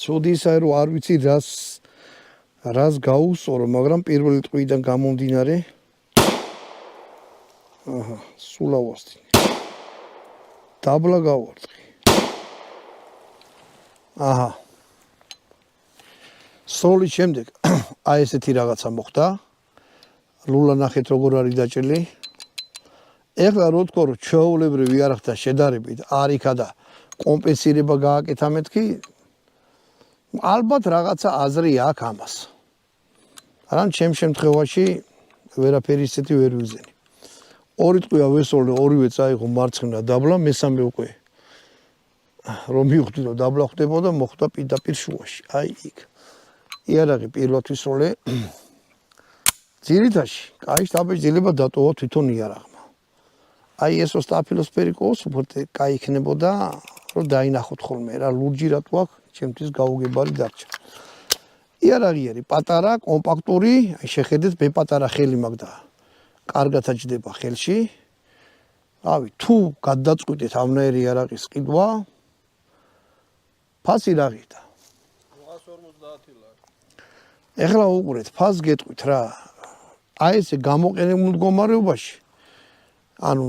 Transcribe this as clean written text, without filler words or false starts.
ცოდი ისაა რომ არ ვიცი რას გაუსწორო, მაგრამ პირველი ტყვიდან გამომდინარე აჰა, სულ ავასწინე. დაბლა გავარდყი. აჰა. სროლის შემდეგ აი ესეთი რაღაცა მოხდა. ლულა ნახეთ როგორ არის დაჭრილი. ეხლა რო თქო რომ ჩვეულებრივი არ ხდა შედარებით არ იქა და კომპენსირება გააკეთა მეთქი ალბათ რაღაცა აზრი აქვს ამას. რამ ჩემ შემთხვევაში ვერაფერი ისეთი ვერ ვიზენი. ორი ტყვია ვესწორე, ორივე წაიღო მარცხენა დაბლა, მესამე უკვე რომ მივხვდი რომ დაბლა ხდებოდა, მოხდა პირდაპირ შუაში. აი იქ. იარაღი პირველად ვისროლე. ძირითადში, კაი შტაბეჭდილება დატოვა თვითონ იარაღმა. აი ესო სტაფილოსფერიკოს უფრო კაი იქნებოდა, რომ დაინახოთ ხოლმე რა ლურჯი რატო აქვს, ჩემთვის გაუგებარი დარჩა. იარაღი არის პატარა, კომპაქტური, აი შეხედეთ, მე პატარა ხელი მაქვს და კარგად აჯდება ხელში. რავი, თუ გადაწყვიტეთ ამნაირი იარაღის ყიდვა, ფასი რა ღირდა? 250 ლარი. ეხლა უყურეთ, ფასს გეტყვით რა. აი ესე გამოყენებულ მდგომარეობაში, ანუ